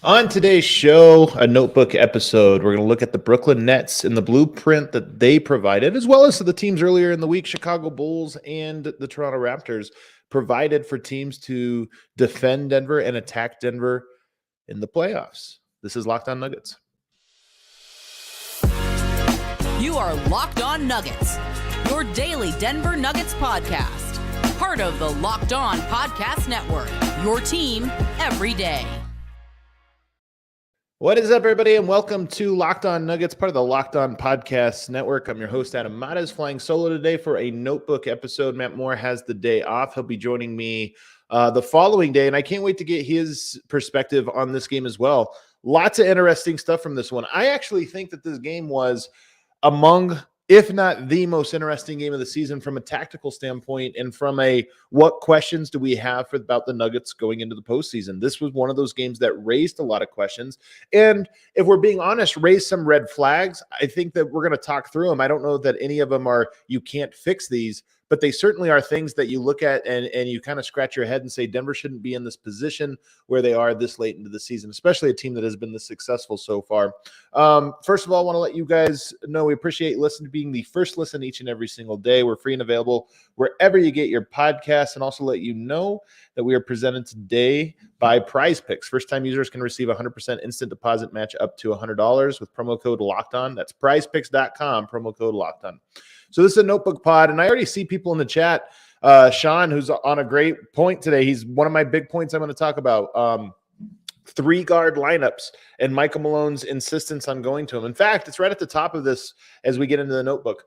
On today's show, a notebook episode, we're going to look at the Brooklyn Nets and the blueprint that they provided, as well as the teams earlier in the week, Chicago Bulls and the Toronto Raptors, provided for teams to defend Denver and attack Denver in the playoffs. This is Locked On Nuggets. You are Locked On Nuggets, your daily Denver Nuggets podcast. Part of the Locked On Podcast Network, your team every day. What is up, everybody, and welcome to Locked On Nuggets, part of the Locked On Podcast Network. I'm your host, Adam Matas, flying solo today for a notebook episode. Matt Moore has the day off. He'll be joining me the following day, and I can't wait to get his perspective on this game as well. Lots of interesting stuff from this one. I actually think that this game was among, if not the most interesting game of the season from a tactical standpoint and from a what questions do we have about the Nuggets going into the postseason. This was one of those games that raised a lot of questions. And if we're being honest, raised some red flags. I think that we're going to talk through them. I don't know that any of them are, you can't fix these, but they certainly are things that you look at and you kind of scratch your head and say, Denver shouldn't be in this position where they are this late into the season, especially a team that has been this successful so far. First of all, I want to let you guys know we appreciate being the first listen each and every single day. We're free and available wherever you get your podcasts, and also let you know that we are presented today by Prize Picks. First-time users can receive a 100% instant deposit match up to $100 with promo code LOCKEDON. That's prizepicks.com, promo code LOCKEDON. So this is a notebook pod, and I already see people in the chat. Sean, who's on a great point today. He's one of my big points I'm going to talk about. Three guard lineups and Michael Malone's insistence on going to him. In fact, it's right at the top of this as we get into the notebook.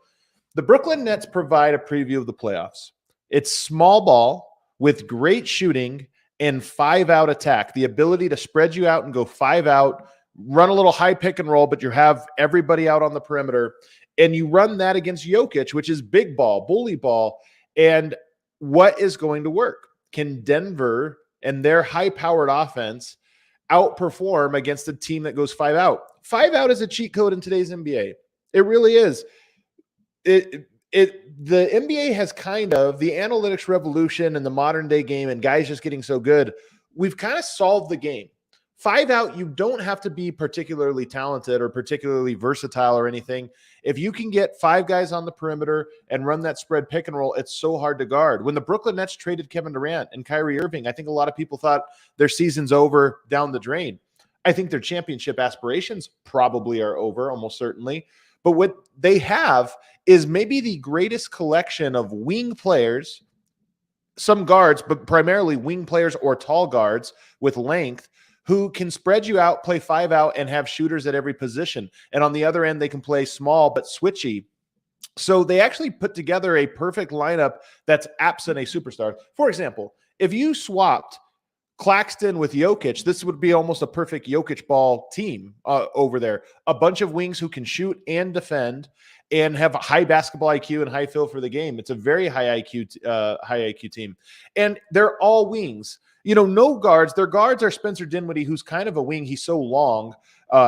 The Brooklyn Nets provide a preview of the playoffs. It's small ball with great shooting and 5-out attack, the ability to spread you out and go 5 out, run a little high pick and roll, but you have everybody out on the perimeter. And you run that against Jokic, which is big ball, bully ball. And what is going to work? Can Denver and their high-powered offense outperform against a team that goes 5 out? 5 out is a cheat code in today's NBA. It really is. The NBA has kind of the analytics revolution and the modern day game and guys just getting so good. We've kind of solved the game. 5 out, you don't have to be particularly talented or particularly versatile or anything. If you can get 5 guys on the perimeter and run that spread pick and roll, it's so hard to guard. When the Brooklyn Nets traded Kevin Durant and Kyrie Irving, I think a lot of people thought their season's over, down the drain. I think their championship aspirations probably are over, almost certainly. But what they have is maybe the greatest collection of wing players, some guards, but primarily wing players or tall guards with length, who can spread you out, play 5 out, and have shooters at every position. And on the other end, they can play small but switchy. So they actually put together a perfect lineup that's absent a superstar. For example, if you swapped Claxton with Jokic, this would be almost a perfect Jokic ball team over there. A bunch of wings who can shoot and defend and have high basketball IQ and high feel for the game. It's a very high IQ team. And they're all wings. You know, no guards. Their guards are Spencer Dinwiddie, who's kind of a wing. He's so long.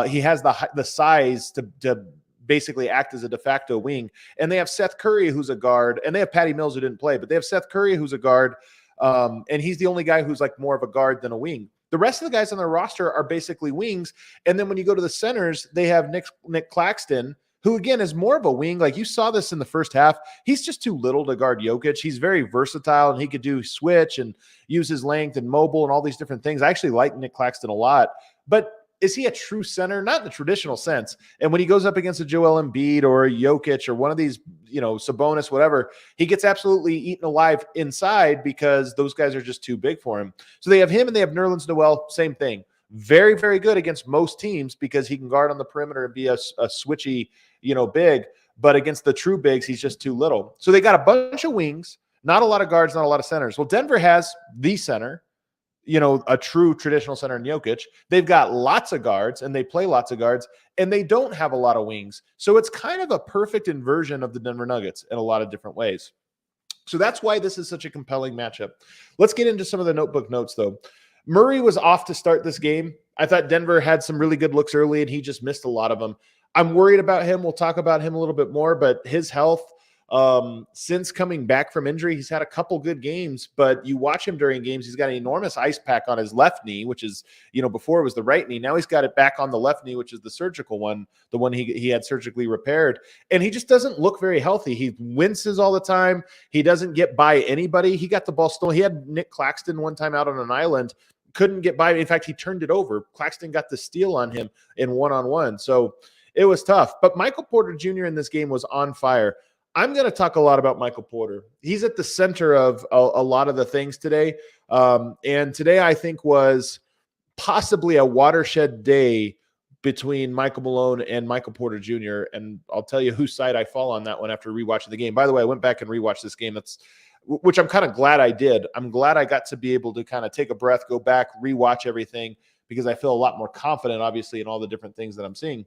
He has the size to basically act as a de facto wing. And they have Seth Curry, who's a guard. And they have Patty Mills, who didn't play. But they have Seth Curry, who's a guard. And he's the only guy who's like more of a guard than a wing. The rest of the guys on their roster are basically wings. And then when you go to the centers, they have Nick Claxton, who, again, is more of a wing. Like you saw this in the first half. He's just too little to guard Jokic. He's very versatile, and he could do switch and use his length and mobile and all these different things. I actually like Nick Claxton a lot. But is he a true center? Not in the traditional sense. And when he goes up against a Joel Embiid or a Jokic or one of these, Sabonis, whatever, he gets absolutely eaten alive inside because those guys are just too big for him. So they have him and they have Nerlens Noel, same thing. Very, very good against most teams because he can guard on the perimeter and be a switchy, big. But against the true bigs, he's just too little. So they got a bunch of wings, not a lot of guards, not a lot of centers. Well, Denver has the center, a true traditional center in Jokic. They've got lots of guards, and they play lots of guards, and they don't have a lot of wings. So it's kind of a perfect inversion of the Denver Nuggets in a lot of different ways. So that's why this is such a compelling matchup. Let's get into some of the notebook notes, though. Murray was off to start this game. I thought Denver had some really good looks early, and he just missed a lot of them. I'm worried about him. We'll talk about him a little bit more, but his health Since coming back from injury, he's had a couple good games, but you watch him during games, he's got an enormous ice pack on his left knee, which is, before it was the right knee. Now he's got it back on the left knee, which is the surgical one, the one he had surgically repaired. And he just doesn't look very healthy. He winces all the time. He doesn't get by anybody. He got the ball stolen. He had Nick Claxton one time out on an island, couldn't get by. In fact, he turned it over. Claxton got the steal on him in one-on-one. So it was tough. But Michael Porter Jr. in this game was on fire. I'm going to talk a lot about Michael Porter. He's at the center of a lot of the things today. And today I think was possibly a watershed day between Michael Malone and Michael Porter Jr. And I'll tell you whose side I fall on that one after rewatching the game. By the way, I went back and rewatched this game. Which I'm kind of glad I did. I'm glad I got to be able to kind of take a breath, go back, rewatch everything, because I feel a lot more confident, obviously, in all the different things that I'm seeing.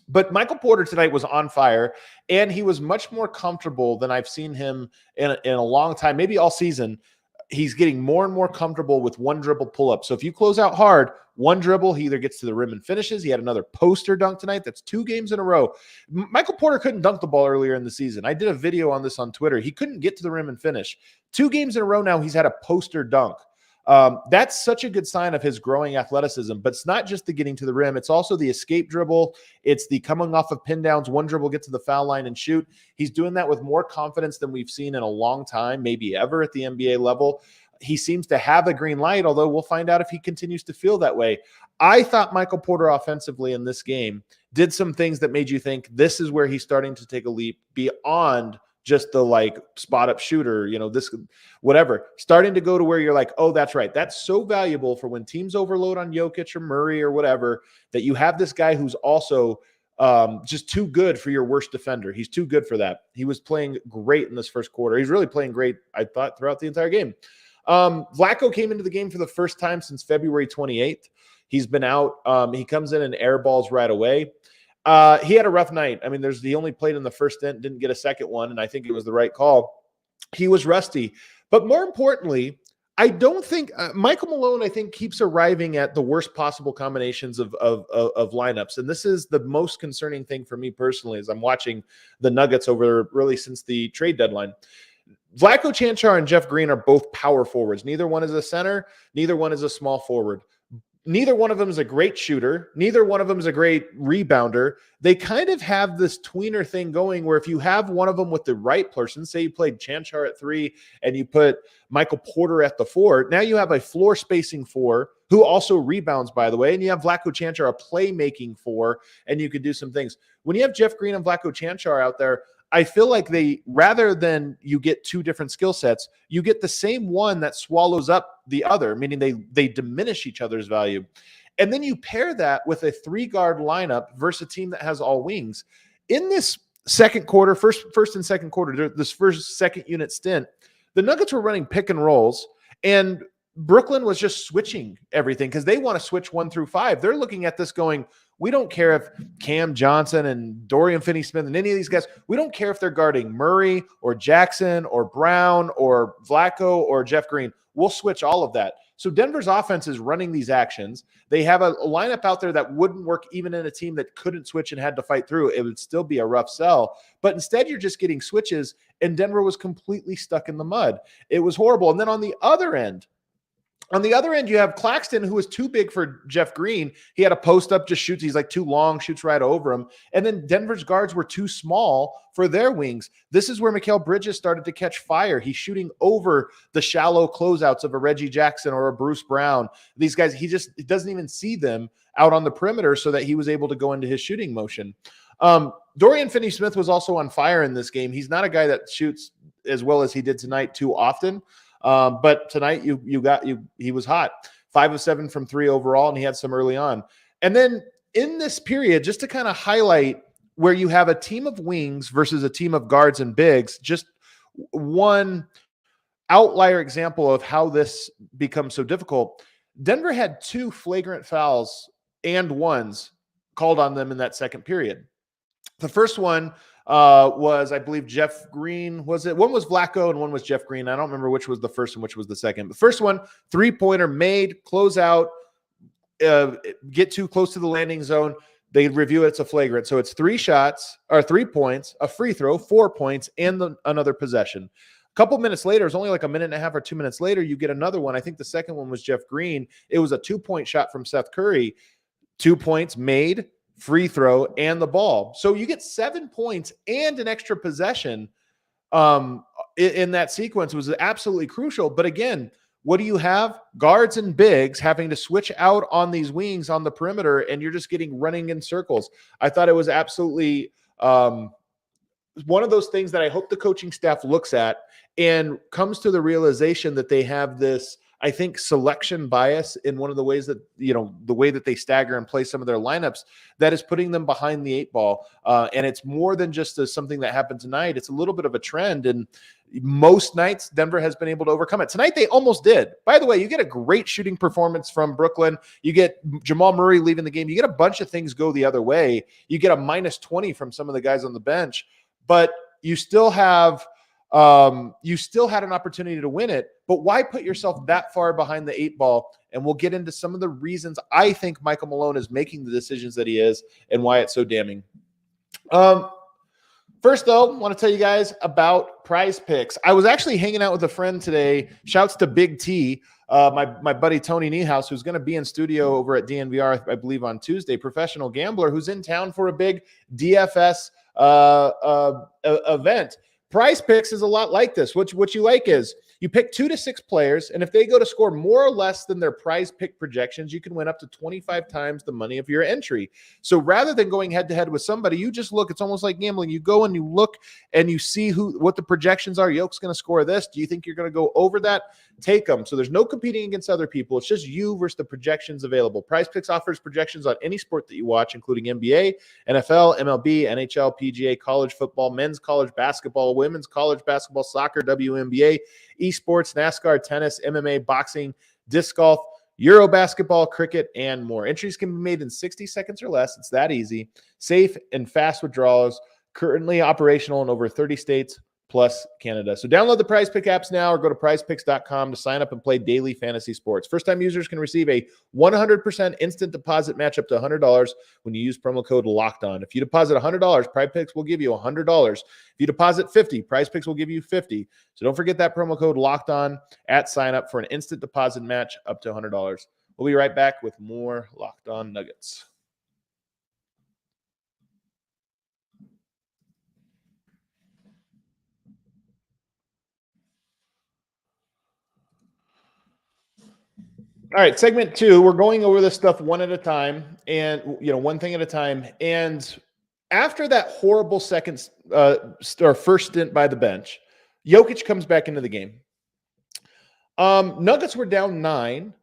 But Michael Porter tonight was on fire, and he was much more comfortable than I've seen him in a long time, maybe all season. He's getting more and more comfortable with one dribble pull-up. So if you close out hard, one dribble, he either gets to the rim and finishes. He had another poster dunk tonight. That's 2 games in a row. Michael Porter couldn't dunk the ball earlier in the season. I did a video on this on Twitter. He couldn't get to the rim and finish. 2 games in a row now, he's had a poster dunk. That's such a good sign of his growing athleticism, but it's not just the getting to the rim. It's also the escape dribble. It's the coming off of pin downs, one dribble, get to the foul line and shoot. He's doing that with more confidence than we've seen in a long time, maybe ever at the NBA level. He seems to have a green light, although we'll find out if he continues to feel that way. I thought Michael Porter offensively in this game did some things that made you think this is where he's starting to take a leap beyond just the spot up shooter, this, whatever, starting to go to where you're like, oh, that's right. That's so valuable for when teams overload on Jokic or Murray or whatever, that you have this guy who's also just too good for your worst defender. He's too good for that. He was playing great in this first quarter. He's really playing great, I thought, throughout the entire game. Vlaco came into the game for the first time since February 28th. He's been out. He comes in and airballs right away. He had a rough night. I mean, he only played in the first stint, didn't get a second one, and I think it was the right call. He was rusty. But more importantly, I don't think Michael Malone, I think, keeps arriving at the worst possible combinations of lineups. And this is the most concerning thing for me personally as I'm watching the Nuggets over really since the trade deadline. Vlaco Chanchar and Jeff Green are both power forwards. Neither one is a center. Neither one is a small forward. Neither one of them is a great shooter. Neither one of them is a great rebounder. They kind of have this tweener thing going where if you have one of them with the right person, say you played Chanchar at 3 and you put Michael Porter at the 4, now you have a floor spacing 4 who also rebounds, by the way, and you have Vlaco Chanchar, a playmaking 4, and you could do some things. When you have Jeff Green and Vlaco Chanchar out there, I feel like rather than you get 2 different skill sets, you get the same one that swallows up the other, meaning they diminish each other's value. And then you pair that with a 3-guard lineup versus a team that has all wings. In this second quarter, first and second quarter, this first second unit stint, the Nuggets were running pick and rolls, and Brooklyn was just switching everything because they want to switch 1 through 5. They're looking at this going, we don't care if Cam Johnson and Dorian Finney-Smith and any of these guys, we don't care if they're guarding Murray or Jackson or Brown or Vlaco or Jeff Green. We'll switch all of that. So Denver's offense is running these actions. They have a lineup out there that wouldn't work even in a team that couldn't switch and had to fight through. It would still be a rough sell. But instead, you're just getting switches, and Denver was completely stuck in the mud. It was horrible. And then on the other end, you have Claxton, who was too big for Jeff Green. He had a post up, just shoots. He's too long, shoots right over him. And then Denver's guards were too small for their wings. This is where Mikal Bridges started to catch fire. He's shooting over the shallow closeouts of a Reggie Jackson or a Bruce Brown. These guys, he doesn't even see them out on the perimeter so that he was able to go into his shooting motion. Dorian Finney-Smith was also on fire in this game. He's not a guy that shoots as well as he did tonight too often. But tonight he was hot, 5 of 7 from 3 overall, and he had some early on. And then in this period, just to kind of highlight where you have a team of wings versus a team of guards and bigs, just one outlier example of how this becomes so difficult. Denver had 2 flagrant fouls and ones called on them in that second period. The first one was, I believe, Jeff Green. Was it? One was Vlaco and one was Jeff Green. I don't remember which was the first and which was the second. The first one, 3-pointer made, close out, get too close to the landing zone. they review it. It's a flagrant. So it's 3 shots or 3 points, a free throw, 4 points, and another possession. A couple minutes later, it's only like a minute and a half or 2 minutes later, you get another one. I think the second one was Jeff Green. It was a 2-point shot from Seth Curry. 2 points made, free throw, and the ball. So you get 7 points and an extra possession in that sequence. Was absolutely crucial. But again, what do you have? Guards and bigs having to switch out on these wings on the perimeter, and you're just getting running in circles. I thought it was absolutely one of those things that I hope the coaching staff looks at and comes to the realization that they have this, I think, selection bias in one of the ways that, the way that they stagger and play some of their lineups that is putting them behind the 8 ball. And it's more than just something that happened tonight. It's a little bit of a trend. And most nights Denver has been able to overcome it. Tonight they almost did. By the way, you get a great shooting performance from Brooklyn. You get Jamal Murray leaving the game. You get a bunch of things go the other way. You get a -20 from some of the guys on the bench, but you still have you still had an opportunity to win it. But why put yourself that far behind the 8 ball? And we'll get into some of the reasons I think Michael Malone is making the decisions that he is and why it's so damning. First, though, I want to tell you guys about Prize Picks. I was actually hanging out with a friend today. Shouts to Big T, my buddy Tony Niehaus, who's going to be in studio over at DNVR, I believe, on Tuesday. Professional gambler who's in town for a big DFS event. Prize Picks is a lot like this. What you like is you pick 2 to 6 players, and if they go to score more or less than their Prize Pick projections, you can win up to 25 times the money of your entry. So rather than going head-to-head with somebody, you just look. It's almost like gambling. You go and you look and you see what the projections are. Yoke's going to score this. Do you think you're going to go over that? Take them. So there's no competing against other people. It's just you versus the projections available. Prize Picks offers projections on any sport that you watch, including NBA, NFL, MLB, NHL, PGA, college football, men's college basketball, women's college basketball, soccer, WNBA, esports, NASCAR, tennis, MMA, boxing, disc golf, Euro basketball, cricket, and more. Entries can be made in 60 seconds or less. It's that easy. Safe and fast withdrawals. Currently operational in over 30 states plus Canada. So download the Prize Pick apps now or go to prizepicks.com to sign up and play daily fantasy sports. First-time users can receive a 100% instant deposit match up to $100 when you use promo code LOCKEDON. If you deposit $100, Prize Picks will give you $100. If you deposit $50, Prize Picks will give you $50. So don't forget that promo code LOCKEDON at sign up for an instant deposit match up to $100. We'll be right back with more Locked On Nuggets. All right, segment 2, we're going over this stuff one at a time and, one thing at a time. And after that horrible second or first stint by the bench, Jokic comes back into the game. Nuggets were down 9.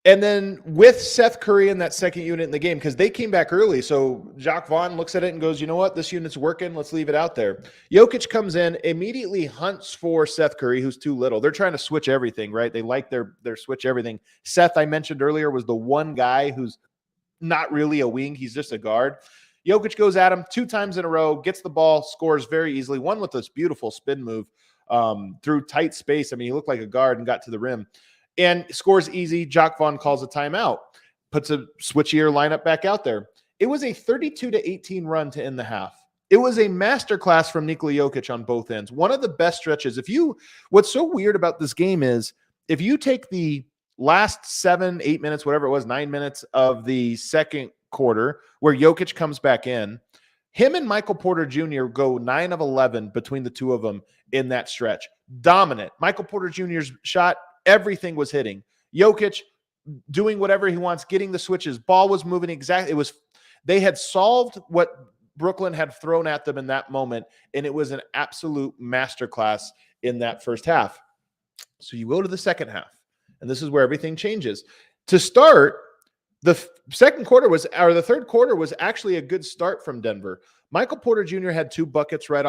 And then with Seth Curry in that second unit in the game, because they came back early, so Jacques Vaughn looks at it and goes, you know what, this unit's working, let's leave it out there. Jokic comes in, immediately hunts for Seth Curry, who's too little. They're trying to switch everything, right? They like their switch everything. Seth, I mentioned earlier, was the one guy who's not really a wing. He's just a guard. Jokic goes at him 2 times in a row, gets the ball, scores very easily. One with this beautiful spin move through tight space. I mean, he looked like a guard and got to the rim. And scores easy. Jacques Vaughn calls a timeout, puts a switchier lineup back out there. It was a 32-18 run to end the half. It was a masterclass from Nikola Jokic on both ends. One of the best stretches. What's so weird about this game is if you take the last 7, 8 minutes, whatever it was, 9 minutes of the second quarter where Jokic comes back in, him and Michael Porter Jr. go 9 of 11 between the two of them in that stretch. Dominant. Michael Porter Jr.'s shot, everything was hitting. Jokic doing whatever he wants, getting the switches. Ball was moving exactly. They had solved what Brooklyn had thrown at them in that moment, and it was an absolute masterclass in that first half. So you go to the second half, and this is where everything changes. To start, the third quarter was actually a good start from Denver. Michael Porter Jr. had 2 buckets right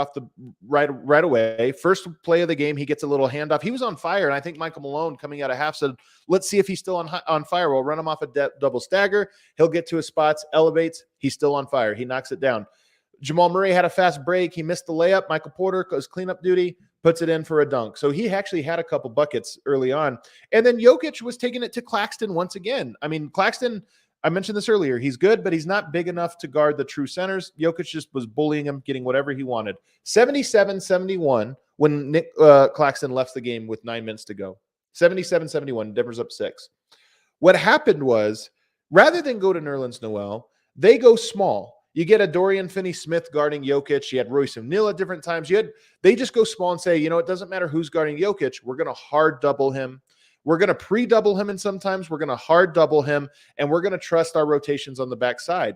away. First play of the game, he gets a little handoff. He was on fire, and I think Michael Malone coming out of half said, let's see if he's still on fire. We'll run him off a double stagger. He'll get to his spots, elevates. He's still on fire. He knocks it down. Jamal Murray had a fast break. He missed the layup. Michael Porter goes cleanup duty, puts it in for a dunk. So he actually had a couple buckets early on. And then Jokic was taking it to Claxton once again. I mean, Claxton I mentioned this earlier. He's good, but he's not big enough to guard the true centers. Jokic just was bullying him, getting whatever he wanted. 77-71 when Nick Claxton left the game with 9 minutes to go. 77-71, Denver's up 6. What happened was, rather than go to Nerlens Noel, they go small. You get a Dorian Finney-Smith guarding Jokic. You had Royce O'Neal at different times. They just go small and say, it doesn't matter who's guarding Jokic. We're going to hard double him. We're going to pre-double him, and sometimes we're going to hard double him, and we're going to trust our rotations on the backside.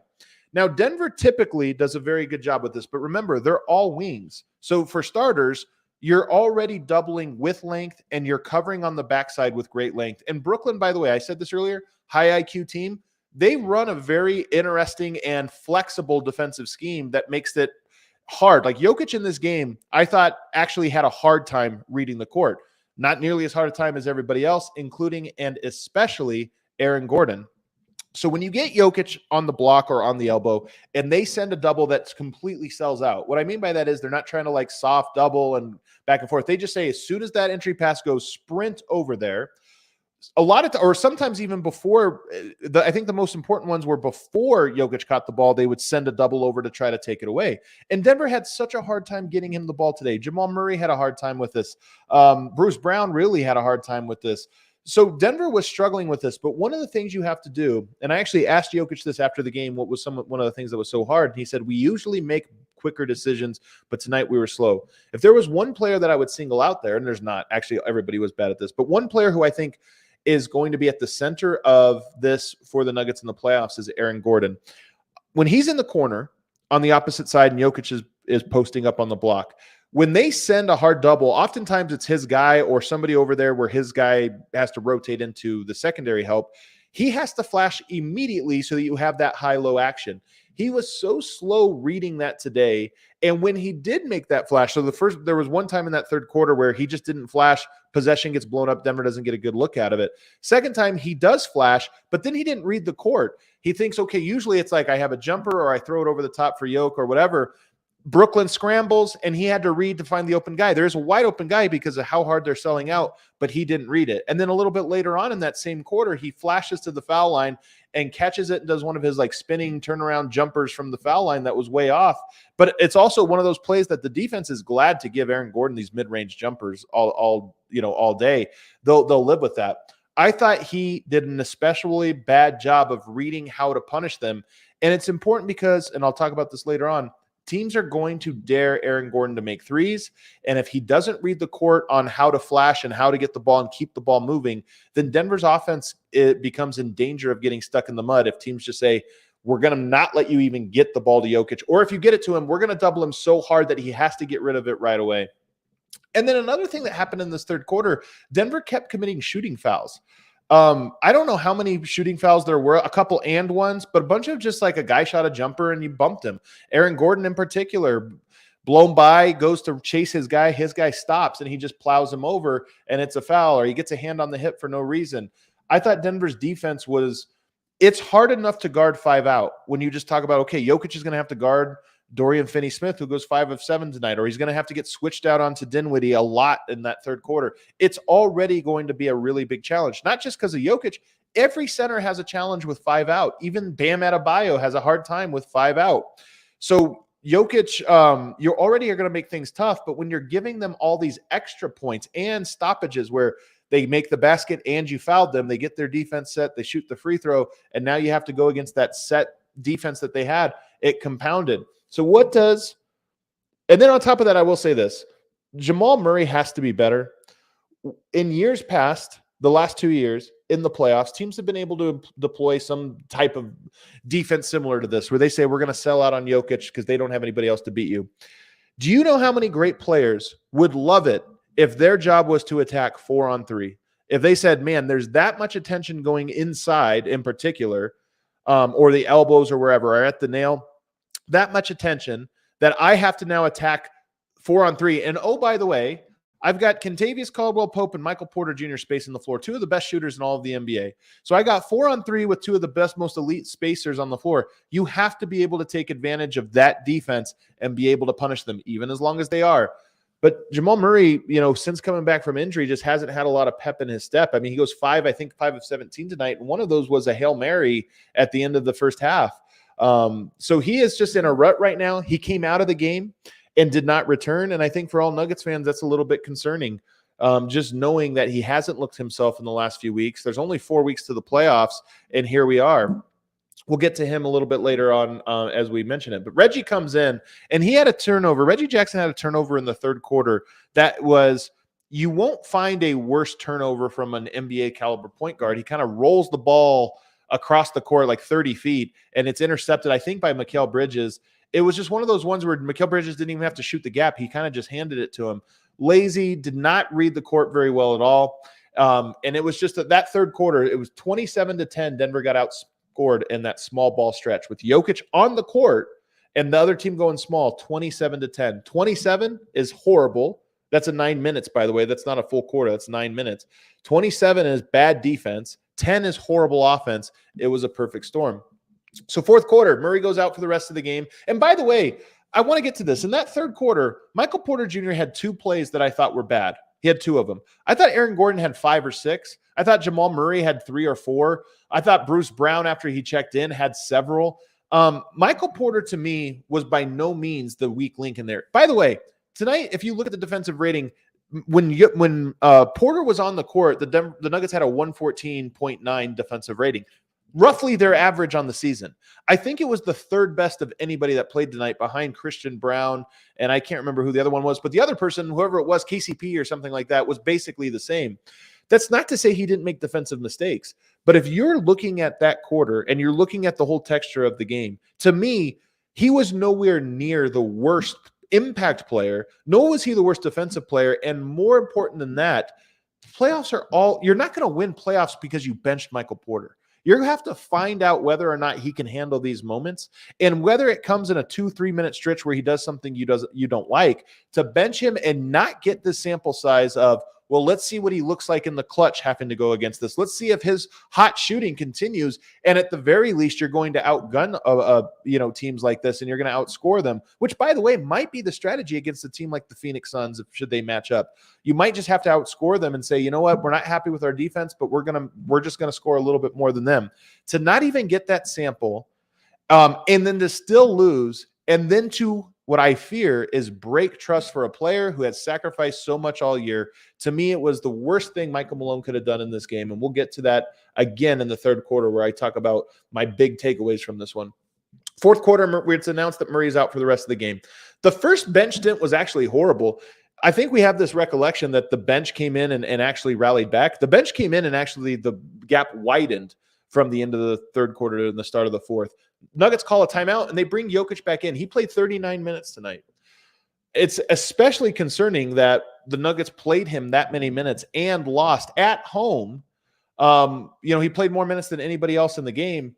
Now, Denver typically does a very good job with this, but remember, they're all wings. So for starters, you're already doubling with length, and you're covering on the backside with great length. And Brooklyn, by the way, I said this earlier, high IQ team, they run a very interesting and flexible defensive scheme that makes it hard. Like Jokic in this game, I thought actually had a hard time reading the court. Not nearly as hard a time as everybody else, including and especially Aaron Gordon. So when you get Jokic on the block or on the elbow and they send a double that completely sells out, what I mean by that is they're not trying to like soft double and back and forth. They just say, as soon as that entry pass goes, sprint over there. Or sometimes even before, I think the most important ones were before Jokic caught the ball, they would send a double over to try to take it away. And Denver had such a hard time getting him the ball today. Jamal Murray had a hard time with this. Bruce Brown really had a hard time with this. So Denver was struggling with this. But one of the things you have to do, and I actually asked Jokic this after the game, what was one of the things that was so hard? And he said, we usually make quicker decisions, but tonight we were slow. If there was one player that I would single out there, and there's not, actually everybody was bad at this, but one player who I think is going to be at the center of this for the Nuggets in the playoffs is Aaron Gordon. When he's in the corner on the opposite side and Jokic is posting up on the block, when they send a hard double, oftentimes it's his guy or somebody over there where his guy has to rotate into the secondary help. He has to flash immediately so that you have that high-low action. He was so slow reading that today. And when he did make that flash, so there was one time in that third quarter where he just didn't flash, possession gets blown up, Denver doesn't get a good look out of it. Second time he does flash, but then he didn't read the court. He thinks, okay, usually it's like I have a jumper or I throw it over the top for Yoke or whatever. Brooklyn scrambles, and he had to read to find the open guy. There's a wide open guy because of how hard they're selling out, but he didn't read it. And then a little bit later on in that same quarter, he flashes to the foul line and catches it and does one of his like spinning turnaround jumpers from the foul line that was way off. But it's also one of those plays that the defense is glad to give Aaron Gordon these mid-range jumpers all day. They'll live with that. I thought he did an especially bad job of reading how to punish them. And it's important because, and I'll talk about this later on, teams are going to dare Aaron Gordon to make threes. And if he doesn't read the court on how to flash and how to get the ball and keep the ball moving, then Denver's offense becomes in danger of getting stuck in the mud if teams just say, we're going to not let you even get the ball to Jokic. Or if you get it to him, we're going to double him so hard that he has to get rid of it right away. And then another thing that happened in this third quarter, Denver kept committing shooting fouls. I don't know how many shooting fouls there were, a couple and ones, but a bunch of just like a guy shot a jumper and you bumped him. Aaron Gordon in particular, blown by, goes to chase his guy stops and he just plows him over and it's a foul, or he gets a hand on the hip for no reason. I thought Denver's defense it's hard enough to guard 5 out when you just talk about, okay, Jokic is going to have to guard Dorian Finney-Smith, who goes 5 of 7 tonight, or he's going to have to get switched out onto Dinwiddie a lot in that third quarter. It's already going to be a really big challenge, not just because of Jokic. Every center has a challenge with 5 out. Even Bam Adebayo has a hard time with 5 out. So Jokic, you already are going to make things tough, but when you're giving them all these extra points and stoppages where they make the basket and you fouled them, they get their defense set, they shoot the free throw, and now you have to go against that set defense that they had, it compounded. So and then on top of that, I will say this, Jamal Murray has to be better. In years past, the last 2 years in the playoffs, teams have been able to deploy some type of defense similar to this, where they say, we're going to sell out on Jokic because they don't have anybody else to beat you. Do you know how many great players would love it if their job was to attack 4-on-3? If they said, man, there's that much attention going inside in particular, or the elbows or wherever, or at the nail, that much attention that I have to now attack 4-on-3. And oh, by the way, I've got Kentavious Caldwell-Pope and Michael Porter Jr. spacing the floor, 2 of the best shooters in all of the NBA. So I got 4-on-3 with 2 of the best, most elite spacers on the floor. You have to be able to take advantage of that defense and be able to punish them, even as long as they are But Jamal Murray, since coming back from injury, just hasn't had a lot of pep in his step. I mean, he goes 5 of 17 tonight. And one of those was a Hail Mary at the end of the first half. So he is just in a rut right now. He came out of the game and did not return. And I think for all Nuggets fans, that's a little bit concerning. Just knowing that he hasn't looked himself in the last few weeks. There's only 4 weeks to the playoffs, and here we are. We'll get to him a little bit later on as we mention it. But Reggie comes in, and he had a turnover. Reggie Jackson had a turnover in the third quarter that was – you won't find a worse turnover from an NBA caliber point guard. He kind of rolls the ball across the court like 30 feet, and it's intercepted, I think, by Mikal Bridges. It was just one of those ones where Mikal Bridges didn't even have to shoot the gap. He kind of just handed it to him. Lazy, did not read the court very well at all. And it was just that third quarter, it was 27-10. Denver got outscored in that small ball stretch with Jokic on the court and the other team going small, 27-10. 27 is horrible. That's a 9 minutes, by the way. That's not a full quarter. That's 9 minutes. 27 is bad defense. 10 is horrible offense. It was a perfect storm. So fourth quarter, Murray goes out for the rest of the game. And by the way, I want to get to this. In that third quarter, Michael Porter Jr. had 2 plays that I thought were bad. He had 2 of them. I thought Aaron Gordon had 5 or 6. I thought Jamal Murray had 3 or 4. I thought Bruce Brown, after he checked in, had several. Michael Porter, to me, was by no means the weak link in there. By the way, tonight, if you look at the defensive rating, when Porter was on the court, the Nuggets had a 114.9 defensive rating. Roughly their average on the season. I think it was the third best of anybody that played tonight behind Christian Brown, and I can't remember who the other one was, but the other person, whoever it was, KCP or something like that, was basically the same. That's not to say he didn't make defensive mistakes, but if you're looking at that quarter and you're looking at the whole texture of the game, to me, he was nowhere near the worst impact player, nor was he the worst defensive player, and more important than that, playoffs are you're not going to win playoffs because you benched Michael Porter. You're going to have to find out whether or not he can handle these moments, and whether it comes in a 2-3 minute stretch where he does something you don't like, to bench him and not get the sample size of, well, let's see what he looks like in the clutch having to go against this. Let's see if his hot shooting continues. And at the very least, you're going to outgun teams like this, and you're going to outscore them, which, by the way, might be the strategy against a team like the Phoenix Suns should they match up. You might just have to outscore them and say, you know what, we're not happy with our defense, but we're just going to score a little bit more than them. To not even get that sample, and then to still lose, and then to what I fear is break trust for a player who has sacrificed so much all year. To me, it was the worst thing Michael Malone could have done in this game. And we'll get to that again in the third quarter, where I talk about my big takeaways from this one. Fourth quarter, it's announced that Murray's out for the rest of the game. The first bench stint was actually horrible. I think we have this recollection that the bench came in and actually rallied back. The bench came in and actually the gap widened from the end of the third quarter to the start of the fourth. Nuggets call a timeout, and they bring Jokic back in. He played 39 minutes tonight. It's especially concerning that the Nuggets played him that many minutes and lost at home. He played more minutes than anybody else in the game.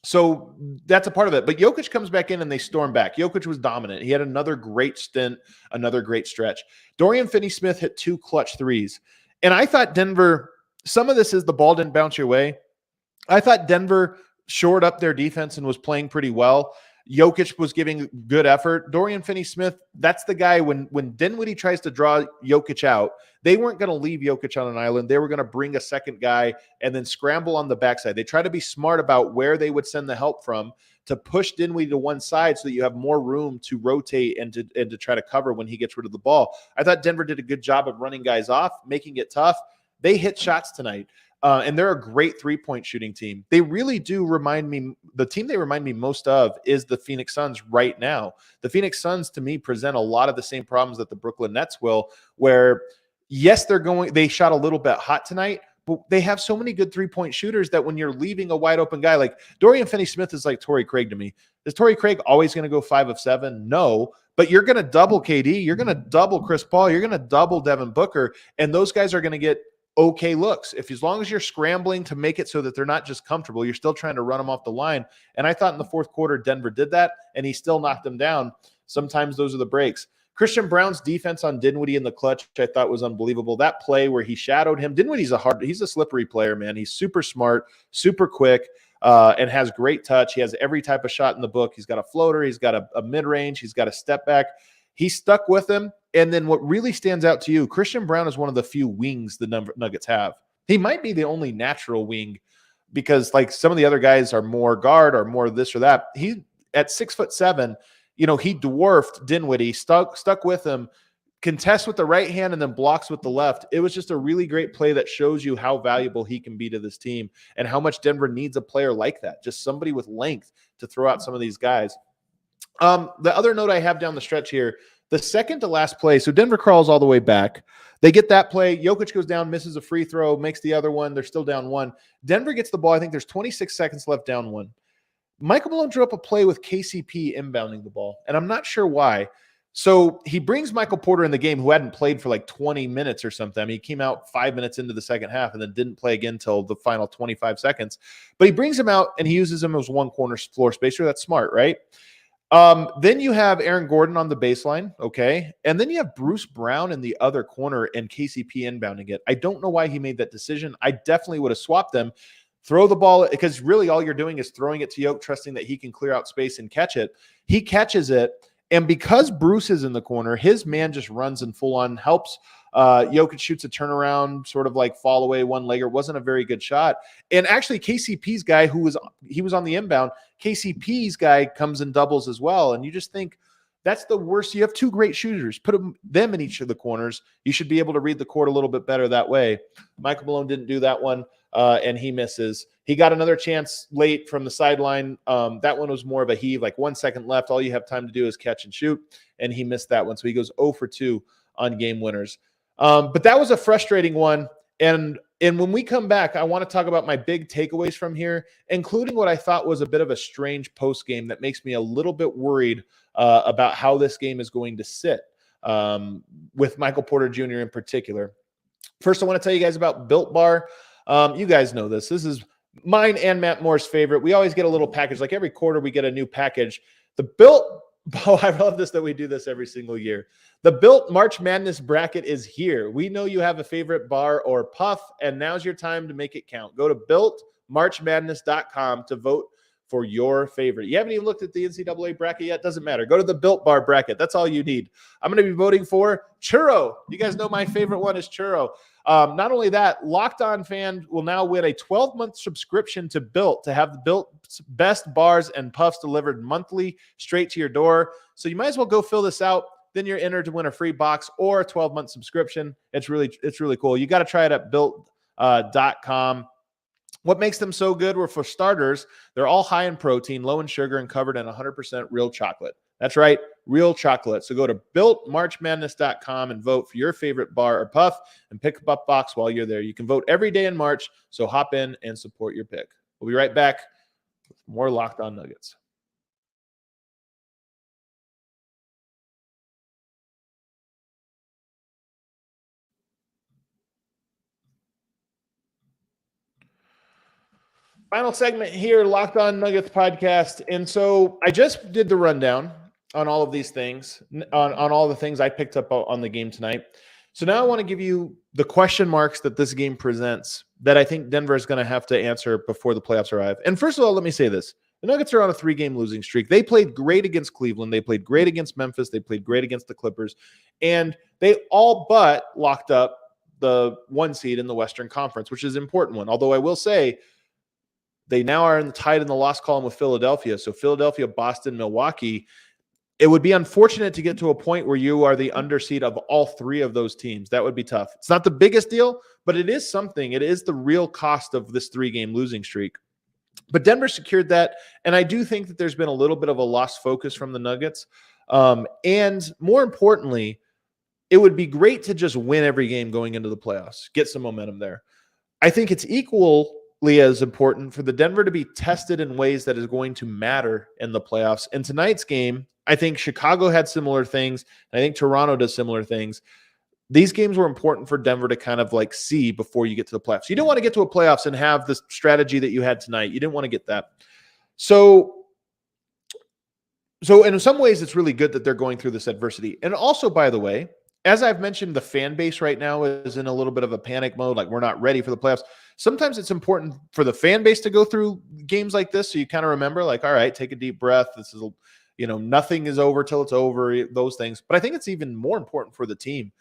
So that's a part of it. But Jokic comes back in, and they storm back. Jokic was dominant. He had another great stint, another great stretch. Dorian Finney-Smith hit 2 clutch threes. And I thought Denver, some of this is the ball didn't bounce your way. I thought Denver shored up their defense and was playing pretty well. Jokic was giving good effort. Dorian Finney-Smith, that's the guy when Dinwiddie tries to draw Jokic out, they weren't going to leave Jokic on an island. They were going to bring a second guy and then scramble on the backside. They try to be smart about where they would send the help from to push Dinwiddie to one side so that you have more room to rotate and to try to cover when he gets rid of the ball. I thought Denver did a good job of running guys off, making it tough. They hit shots tonight. And they're a great three-point shooting team. They really do remind me, the team they remind me most of is the Phoenix Suns right now. The Phoenix Suns, to me, present a lot of the same problems that the Brooklyn Nets will, where, yes, they shot a little bit hot tonight, but they have so many good three-point shooters that when you're leaving a wide-open guy, like Dorian Finney-Smith is like Torrey Craig to me. Is Torrey Craig always going to go 5 of 7? No. But you're going to double KD. You're going to double Chris Paul. You're going to double Devin Booker. And those guys are going to get okay looks. As long as you're scrambling to make it so that they're not just comfortable, you're still trying to run them off the line. And I thought in the fourth quarter, Denver did that, and he still knocked them down. Sometimes those are the breaks. Christian Brown's defense on Dinwiddie in the clutch, I thought was unbelievable. That play where he shadowed him. Dinwiddie's he's a slippery player, man. He's super smart, super quick, and has great touch. He has every type of shot in the book. He's got a floater. He's got a mid-range. He's got a step back. He stuck with him. And then what really stands out to you, Christian Brown is one of the few wings the Nuggets have. He might be the only natural wing because like some of the other guys are more guard or more this or that. He at 6'7", he dwarfed Dinwiddie, stuck with him, contests with the right hand and then blocks with the left. It was just a really great play that shows you how valuable he can be to this team and how much Denver needs a player like that, just somebody with length to throw out some of these guys. The other note I have down the stretch here, the second to last play, so Denver crawls all the way back. They get that play. Jokic goes down, misses a free throw, makes the other one. They're still down one. Denver gets the ball. I think there's 26 seconds left, down one. Michael Malone drew up a play with KCP inbounding the ball, and I'm not sure why. So he brings Michael Porter in the game, who hadn't played for like 20 minutes or something. I mean, he came out 5 minutes into the second half and then didn't play again until the final 25 seconds. But he brings him out and he uses him as one corner floor spacer. That's smart, right? Then you have Aaron Gordon on the baseline, okay? And then you have Bruce Brown in the other corner and KCP inbounding it. I don't know why he made that decision. I definitely would have swapped them. Throw the ball, because really all you're doing is throwing it to Jokic, trusting that he can clear out space and catch it. He catches it, and because Bruce is in the corner, his man just runs and full-on helps. Jokic shoots a turnaround, sort of like fall away one-legger. Wasn't a very good shot. And actually, KCP's guy, he was on the inbound, KCP's guy comes and doubles as well. And you just think, that's the worst. You have two great shooters. Put them in each of the corners. You should be able to read the court a little bit better that way. Michael Malone didn't do that one, and he misses. He got another chance late from the sideline. That one was more of a heave, like 1 second left. All you have time to do is catch and shoot, and he missed that one. So he goes 0 for 2 on game winners. But that was a frustrating one. And when we come back, I want to talk about my big takeaways from here, including what I thought was a bit of a strange post game that makes me a little bit worried about how this game is going to sit with Michael Porter Jr. in particular. First, I want to tell you guys about Built Bar. You guys know this. This is mine and Matt Moore's favorite. We always get a little package. Like every quarter, we get a new package. The Built I love this that we do this every single year. The Built March Madness bracket is here. We know you have a favorite bar or puff, and now's your time to make it count. Go to builtmarchmadness.com to vote for your favorite. You haven't even looked at the NCAA bracket yet? Doesn't matter. Go to the Built Bar bracket. That's all you need. I'm going to be voting for Churro. You guys know my favorite one is Churro. Not only that, Locked On fan will now win a 12-month subscription to Built to have the Built's best bars and puffs delivered monthly straight to your door. So you might as well go fill this out. Then you're entered to win a free box or a 12-month subscription. It's really cool. You got to try it at built.com. What makes them so good? Well, for starters, they're all high in protein, low in sugar, and covered in 100% real chocolate. That's right, real chocolate. So go to builtmarchmadness.com and vote for your favorite bar or puff and pick up a box while you're there. You can vote every day in March, so hop in and support your pick. We'll be right back with more Locked On Nuggets. Final segment here, Locked On Nuggets podcast. And so I just did the rundown on all of these things, on all the things I picked up on the game tonight. So now I want to give you the question marks that this game presents that I think Denver is going to have to answer before the playoffs arrive. And first of all, let me say this. The Nuggets are on a 3-game losing streak. They played great against Cleveland. They played great against Memphis. They played great against the Clippers. And they all but locked up the 1 seed in the Western Conference, which is an important one. Although I will say, they now are tied in the loss column with Philadelphia. So Philadelphia, Boston, Milwaukee. It would be unfortunate to get to a point where you are the underseed of all 3 of those teams. That would be tough. It's not the biggest deal, but it is something. It is the real cost of this 3-game losing streak. But Denver secured that, and I do think that there's been a little bit of a lost focus from the Nuggets. And more importantly, it would be great to just win every game going into the playoffs, get some momentum there. I think it's equally as important for the Denver to be tested in ways that is going to matter in the playoffs. In tonight's game, I think Chicago had similar things. I think Toronto does similar things. These games were important for Denver to kind of like see before you get to the playoffs. You didn't want to get to a playoffs and have this strategy that you had tonight. You didn't want to get that. So in some ways, it's really good that they're going through this adversity. And also, by the way, as I've mentioned, the fan base right now is in a little bit of a panic mode. Like, we're not ready for the playoffs. Sometimes it's important for the fan base to go through games like this. So you kind of remember, like, all right, take a deep breath. This is nothing is over till it's over, those things. But I think it's even more important for the team.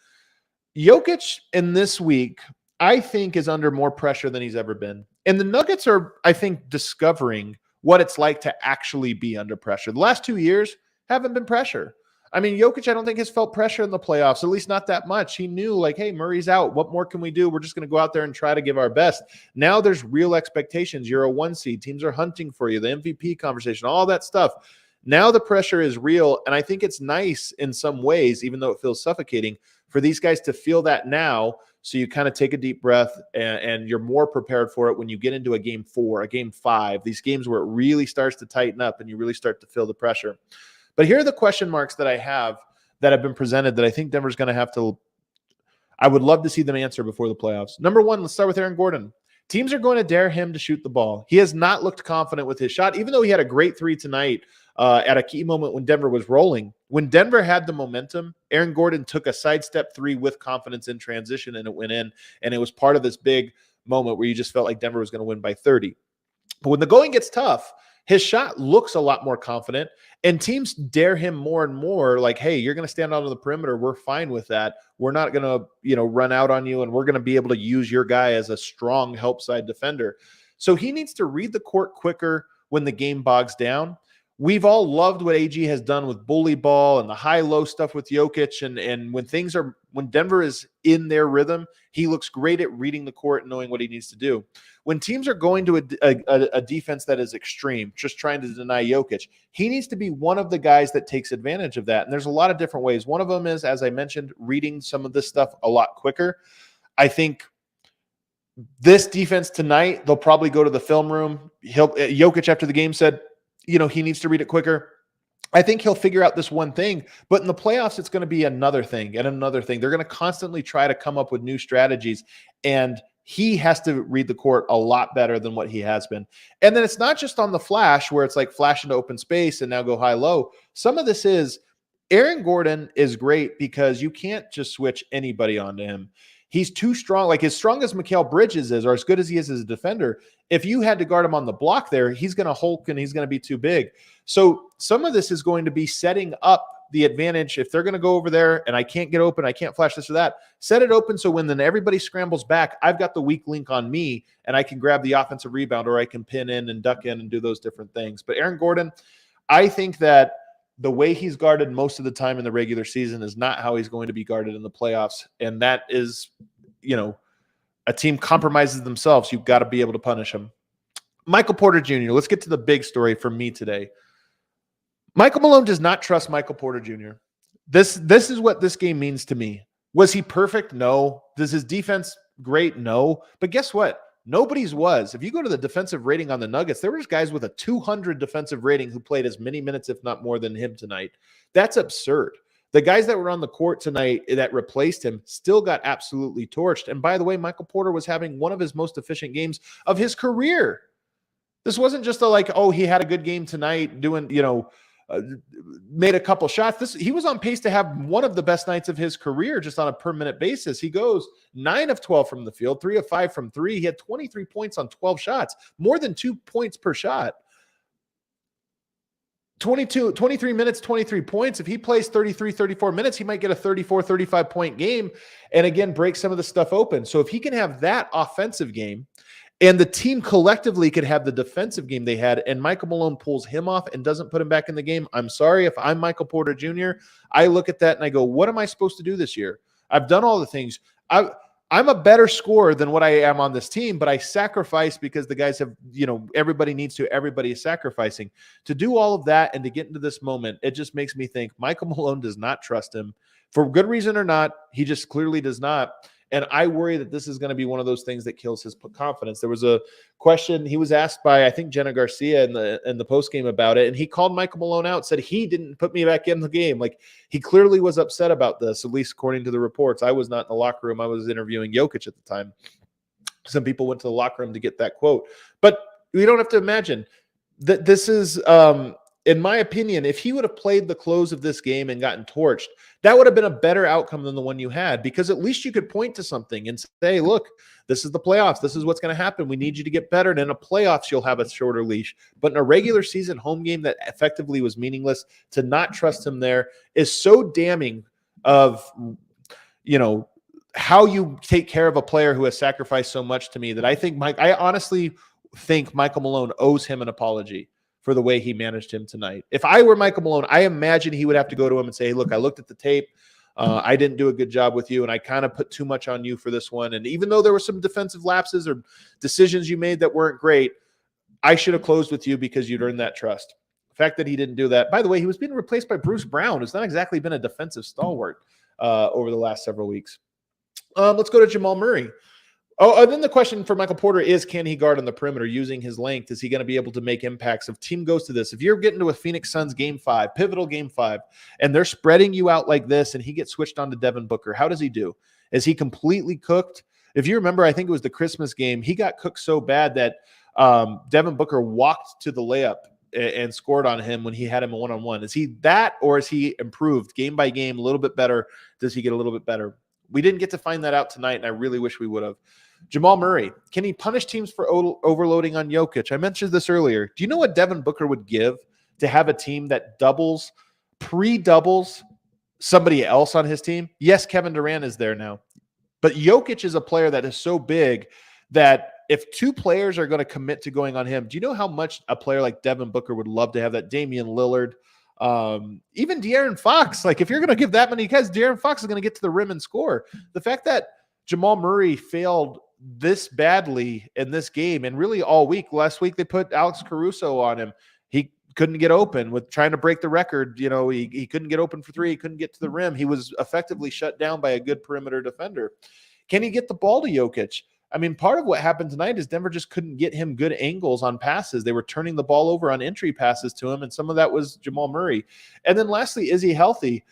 Jokic in this week, I think, is under more pressure than he's ever been. And the Nuggets are, I think, discovering what it's like to actually be under pressure. The last 2 years haven't been pressure. I mean, Jokic, I don't think has felt pressure in the playoffs, at least not that much. He knew, like, hey, Murray's out. What more can we do? We're just going to go out there and try to give our best. Now there's real expectations. You're a 1 seed. Teams are hunting for you. The MVP conversation, all that stuff. Now the pressure is real, and I think it's nice in some ways, even though it feels suffocating, for these guys to feel that now, so you kind of take a deep breath and you're more prepared for it when you get into a game 4, a game 5, these games where it really starts to tighten up and you really start to feel the pressure. But here are the question marks that I have that have been presented that I think Denver's going to have to – I would love to see them answer before the playoffs. Number 1, let's start with Aaron Gordon. Teams are going to dare him to shoot the ball. He has not looked confident with his shot, even though he had a great 3 tonight at a key moment when Denver was rolling. When Denver had the momentum, Aaron Gordon took a sidestep 3 with confidence in transition, and it went in, and it was part of this big moment where you just felt like Denver was going to win by 30. But when the going gets tough, his shot looks a lot more confident, and teams dare him more and more, like, hey, you're going to stand out on the perimeter. We're fine with that. We're not going to, run out on you, and we're going to be able to use your guy as a strong help side defender. So he needs to read the court quicker when the game bogs down. We've all loved what AG has done with bully ball and the high-low stuff with Jokic. And when Denver is in their rhythm, he looks great at reading the court and knowing what he needs to do. When teams are going to a defense that is extreme, just trying to deny Jokic, he needs to be one of the guys that takes advantage of that. And there's a lot of different ways. One of them is, as I mentioned, reading some of this stuff a lot quicker. I think this defense tonight, they'll probably go to the film room. Jokic after the game said, he needs to read it quicker. I think he'll figure out this one thing, but in the playoffs, it's going to be another thing and another thing. They're going to constantly try to come up with new strategies, and he has to read the court a lot better than what he has been. And then it's not just on the flash where it's like flash into open space and now go high-low. Some of this is Aaron Gordon is great because you can't just switch anybody onto him. He's too strong. Like, as strong as Mikal Bridges is, or as good as he is as a defender, if you had to guard him on the block there, he's going to hulk and he's going to be too big. So some of this is going to be setting up the advantage. If they're going to go over there and I can't get open, I can't flash this or that, set it open so when then everybody scrambles back, I've got the weak link on me and I can grab the offensive rebound, or I can pin in and duck in and do those different things. But Aaron Gordon, I think that the way he's guarded most of the time in the regular season is not how he's going to be guarded in the playoffs. And that is, a team compromises themselves. You've got to be able to punish him. Michael Porter Jr., let's get to the big story for me today. Michael Malone does not trust Michael Porter Jr. This is what this game means to me. Was he perfect? No. Does his defense great? No. But guess what? Nobody's was. If you go to the defensive rating on the Nuggets, there was guys with a 200 defensive rating who played as many minutes, if not more, than him tonight. That's absurd. The guys that were on the court tonight that replaced him still got absolutely torched. And by the way, Michael Porter was having one of his most efficient games of his career. This wasn't just he had a good game tonight doing, made a couple shots. He was on pace to have one of the best nights of his career just on a per minute basis. He goes 9 of 12 from the field, 3 of 5 from 3. He had 23 points on 12 shots, more than 2 points per shot. 23 minutes, 23 points. If he plays 33, 34 minutes, he might get a 34, 35 point game and again, break some of the stuff open. So if he can have that offensive game and the team collectively could have the defensive game they had, and Michael Malone pulls him off and doesn't put him back in the game, I'm sorry. If I'm Michael Porter Jr., I look at that and I go, what am I supposed to do this year? I've done all the things. I'm a better scorer than what I am on this team, but I sacrifice because the guys have, everybody needs to, everybody is sacrificing. To do all of that and to get into this moment, it just makes me think Michael Malone does not trust him. For good reason or not, he just clearly does not. And I worry that this is going to be one of those things that kills his confidence. There was a question he was asked by, I think, Jenna Garcia in the postgame about it, and he called Michael Malone out, said he didn't put me back in the game. Like, he clearly was upset about this, at least according to the reports. I was not in the locker room. I was interviewing Jokic at the time. Some people went to the locker room to get that quote. But we don't have to imagine that this is in my opinion, if he would have played the close of this game and gotten torched, that would have been a better outcome than the one you had, because at least you could point to something and say, look, this is the playoffs. This is what's going to happen. We need you to get better. And in a playoffs, you'll have a shorter leash. But in a regular season home game that effectively was meaningless, to not trust him there is so damning of, how you take care of a player who has sacrificed so much to me, that I honestly think Michael Malone owes him an apology for the way he managed him tonight. If I were Michael Malone, I imagine he would have to go to him and say, hey, look, I looked at the tape. I didn't do a good job with you, and I kind of put too much on you for this one. And even though there were some defensive lapses or decisions you made that weren't great, I should have closed with you because you'd earned that trust. The fact that he didn't do that. By the way, he was being replaced by Bruce Brown, who's not exactly been a defensive stalwart over the last several weeks. Let's go to Jamal Murray. Oh, and then the question for Michael Porter is, can he guard on the perimeter using his length? Is he going to be able to make impacts? If team goes to this, if you're getting to a Phoenix Suns game 5, pivotal game 5, and they're spreading you out like this and he gets switched on to Devin Booker, how does he do? Is he completely cooked? If you remember, I think it was the Christmas game, he got cooked so bad that Devin Booker walked to the layup and scored on him when he had him a one-on-one. Is he that, or is he improved game by game, a little bit better? Does he get a little bit better? We didn't get to find that out tonight, and I really wish we would have. Jamal Murray, can he punish teams for overloading on Jokic? I mentioned this earlier. Do you know what Devin Booker would give to have a team that pre-doubles somebody else on his team? Yes, Kevin Durant is there now. But Jokic is a player that is so big that if two players are going to commit to going on him, do you know how much a player like Devin Booker would love to have that? Damian Lillard, even De'Aaron Fox. Like, if you're going to give that many guys, De'Aaron Fox is going to get to the rim and score. The fact that Jamal Murray failed this badly in this game, and really all week. Last week they put Alex Caruso on him. He couldn't get open with trying to break the record. He couldn't get open for three. He couldn't get to the rim. He was effectively shut down by a good perimeter defender. Can he get the ball to Jokic? I mean, part of what happened tonight is Denver just couldn't get him good angles on passes. They were turning the ball over on entry passes to him, and some of that was Jamal Murray. And then lastly, is he healthy?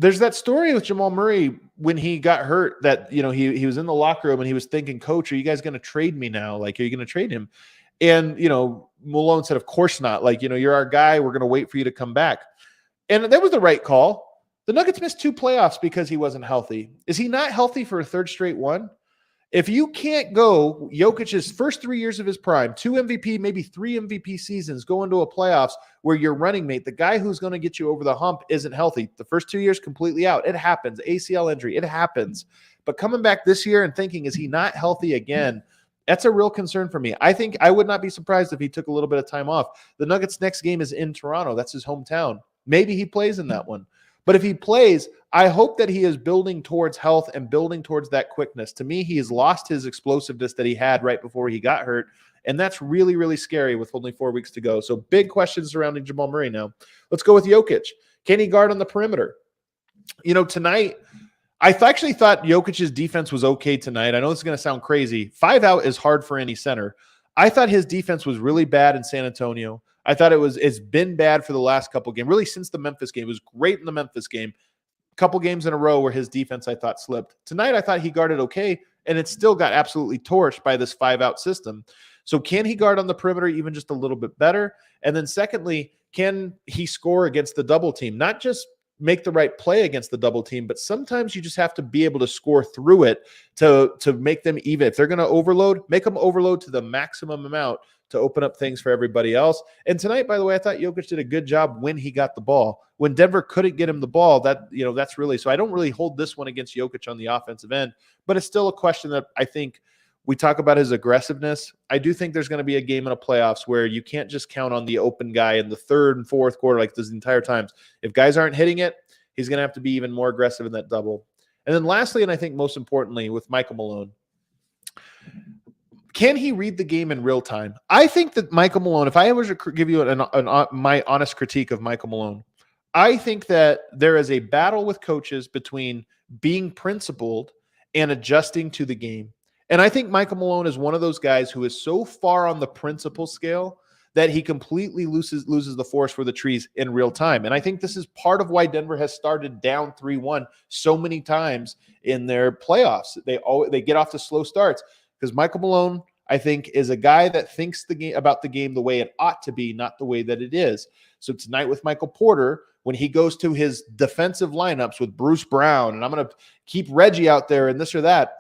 There's that story with Jamal Murray when he got hurt that, he was in the locker room and he was thinking, coach, are you guys going to trade me now? Like, are you going to trade him? And, Malone said, of course not. Like, you're our guy. We're going to wait for you to come back. And that was the right call. The Nuggets missed 2 playoffs because he wasn't healthy. Is he not healthy for a third straight one? If you can't go Jokic's first 3 years of his prime, 2 MVP, maybe 3 MVP seasons, go into a playoffs where your running mate, the guy who's going to get you over the hump, isn't healthy. The first 2 years completely out. It happens. ACL injury. It happens. But coming back this year and thinking, is he not healthy again? That's a real concern for me. I think I would not be surprised if he took a little bit of time off. The Nuggets' next game is in Toronto. That's his hometown. Maybe he plays in that one. But if he plays, I hope that he is building towards health and building towards that quickness. To me, he has lost his explosiveness that he had right before he got hurt. And that's really, really scary with only 4 weeks to go. So big questions surrounding Jamal Murray now. Let's go with Jokic. Can he guard on the perimeter? Tonight, I actually thought Jokic's defense was okay tonight. I know this is going to sound crazy. 5 out is hard for any center. I thought his defense was really bad in San Antonio. I thought it's been bad for the last couple games, really since the Memphis game. It was great in the Memphis game. A couple games in a row where his defense, I thought, slipped. Tonight, I thought he guarded okay, and it still got absolutely torched by this 5-out system. So can he guard on the perimeter even just a little bit better? And then secondly, can he score against the double team? Not just make the right play against the double team, but sometimes you just have to be able to score through it to make them even. If they're going to overload, make them overload to the maximum amount to open up things for everybody else. And tonight, by the way, I thought Jokic did a good job when he got the ball. When Denver couldn't get him the ball, that's really, so I don't really hold this one against Jokic on the offensive end, but it's still a question that I think we talk about his aggressiveness. I do think there's going to be a game in a playoffs where you can't just count on the open guy in the third and fourth quarter like this entire times. If guys aren't hitting it, he's going to have to be even more aggressive in that double. And then lastly, and I think most importantly, with Michael Malone, can he read the game in real time? I think that Michael Malone, if I was to give you my honest critique of Michael Malone, I think that there is a battle with coaches between being principled and adjusting to the game. And I think Michael Malone is one of those guys who is so far on the principle scale that he completely loses the forest for the trees in real time. And I think this is part of why Denver has started down 3-1 so many times in their playoffs. They get off to slow starts because Michael Malone, I think, is a guy that thinks about the game the way it ought to be, not the way that it is. So tonight with Michael Porter, when he goes to his defensive lineups with Bruce Brown, and I'm going to keep Reggie out there and this or that,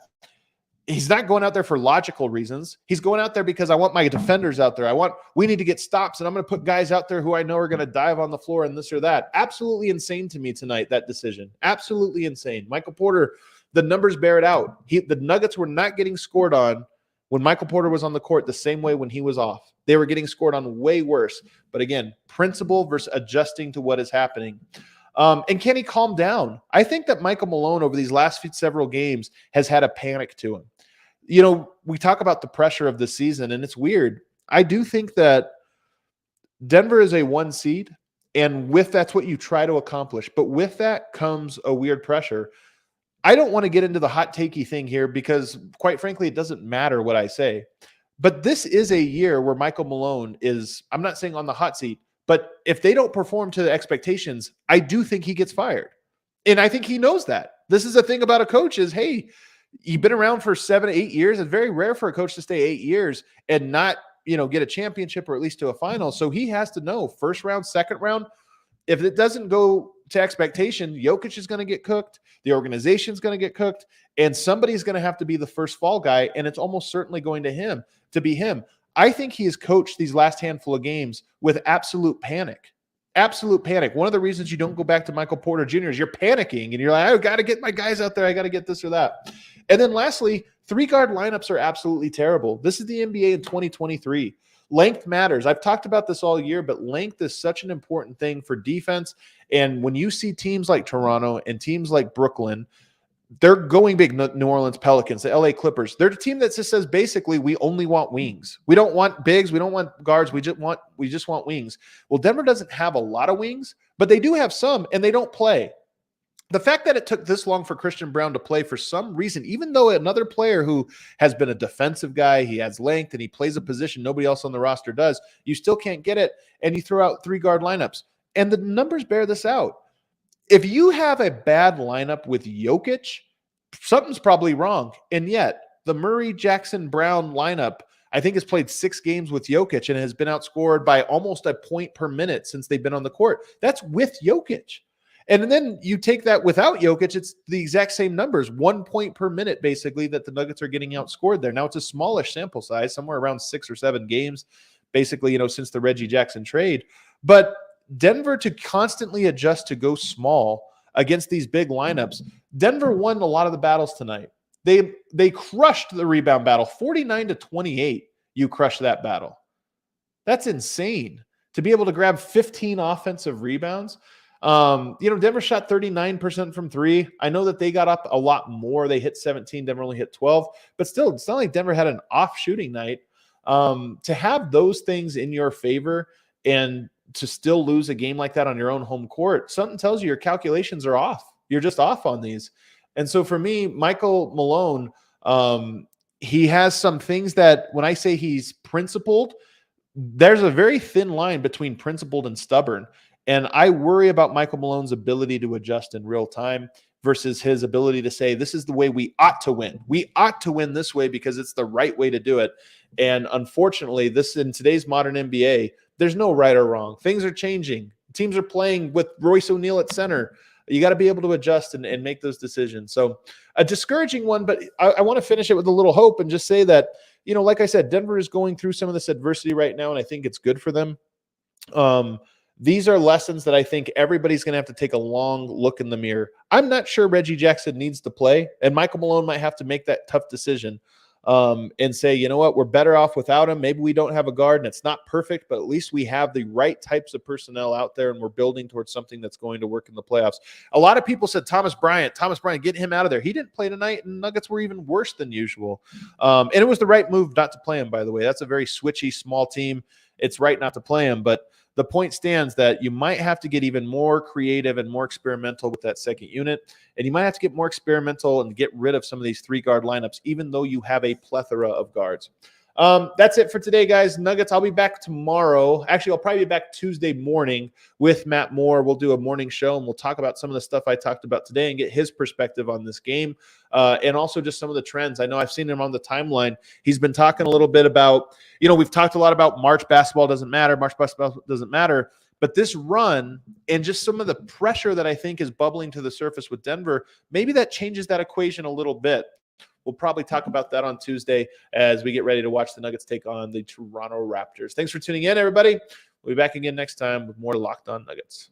he's not going out there for logical reasons. He's going out there because I want my defenders out there. We need to get stops, and I'm going to put guys out there who I know are going to dive on the floor and this or that. Absolutely insane to me tonight, that decision. Absolutely insane. Michael Porter, the numbers bear it out. The Nuggets were not getting scored on when Michael Porter was on the court the same way when he was off. They were getting scored on way worse. But again, principle versus adjusting to what is happening. And can he calm down? I think that Michael Malone over these last several games has had a panic to him. You know, we talk about the pressure of the season, and it's weird. I do think that Denver is a 1 seed, and that's what you try to accomplish. But with that comes a weird pressure. I don't want to get into the hot takey thing here because, quite frankly, it doesn't matter what I say. But this is a year where Michael Malone is, I'm not saying on the hot seat, but if they don't perform to the expectations, I do think he gets fired. And I think he knows that. This is the thing about a coach is, hey, you've been around for 7, 8 years. It's very rare for a coach to stay 8 years and not, get a championship or at least to a final. So he has to know first round, second round, if it doesn't go to expectation, Jokic is going to get cooked. The organization's going to get cooked, and somebody's going to have to be the first fall guy, and it's almost certainly going to be him. I think he has coached these last handful of games with absolute panic. Absolute panic. One of the reasons you don't go back to Michael Porter Jr. is you're panicking, and you're like, I've got to get my guys out there. I got to get this or that. And then lastly, 3-guard lineups are absolutely terrible. This is the NBA in 2023. Length matters. I've talked about this all year, but length is such an important thing for defense. And when you see teams like Toronto and teams like Brooklyn, they're going big. New Orleans Pelicans, the LA Clippers, they're a team that just says basically we only want wings. We don't want bigs. We don't want guards. We just want wings. Well, Denver doesn't have a lot of wings, but they do have some, and they don't play. The fact that it took this long for Christian Braun to play for some reason, even though another player who has been a defensive guy, he has length and he plays a position nobody else on the roster does, you still can't get it, and you throw out 3-guard lineups. And the numbers bear this out. If you have a bad lineup with Jokic, something's probably wrong. And yet, the Murray, Jackson, Brown lineup, I think, has played 6 games with Jokic and has been outscored by almost a point per minute since they've been on the court. That's with Jokic. And then you take that without Jokic, it's the exact same numbers, 1 point per minute, basically, that the Nuggets are getting outscored there. Now, it's a smallish sample size, somewhere around 6 or 7 games, basically, since the Reggie Jackson trade. But Denver to constantly adjust to go small against these big lineups, Denver won a lot of the battles tonight. They crushed the rebound battle, 49-28. You crushed that battle. That's insane to be able to grab 15 offensive rebounds. Denver shot 39% from 3. I know that they got up a lot more. They hit 17. Denver only hit 12. But still, it's not like Denver had an off shooting night. To have those things in your favor and to still lose a game like that on your own home court, something tells you your calculations are off. You're just off on these. And so for me, Michael Malone, he has some things that when I say he's principled, there's a very thin line between principled and stubborn. And I worry about Michael Malone's ability to adjust in real time versus his ability to say, this is the way we ought to win. We ought to win this way because it's the right way to do it. And unfortunately, in today's modern NBA, there's no right or wrong. Things are changing. Teams are playing with Royce O'Neal at center. You got to be able to adjust and make those decisions. So a discouraging one, but I want to finish it with a little hope and just say that, like I said, Denver is going through some of this adversity right now, and I think it's good for them. These are lessons that I think everybody's going to have to take a long look in the mirror. I'm not sure Reggie Jackson needs to play, and Michael Malone might have to make that tough decision and say, you know what, we're better off without him. Maybe we don't have a guard, and it's not perfect, but at least we have the right types of personnel out there, and we're building towards something that's going to work in the playoffs. A lot of people said Thomas Bryant, get him out of there. He didn't play tonight, and Nuggets were even worse than usual. And it was the right move not to play him, by the way. That's a very switchy, small team. It's right not to play him, but the point stands that you might have to get even more creative and more experimental with that second unit, and you might have to get more experimental and get rid of some of these 3-guard lineups, even though you have a plethora of guards. That's it for today, guys. Nuggets, I'll be back tomorrow. Actually, I'll probably be back Tuesday morning with Matt Moore. We'll do a morning show, and we'll talk about some of the stuff I talked about today and get his perspective on this game, and also just some of the trends. I know I've seen him on the timeline. He's been talking a little bit about, we've talked a lot about March basketball doesn't matter. But this run and just some of the pressure that I think is bubbling to the surface with Denver, maybe that changes that equation a little bit. We'll probably talk about that on Tuesday as we get ready to watch the Nuggets take on the Toronto Raptors. Thanks for tuning in, everybody. We'll be back again next time with more Locked On Nuggets.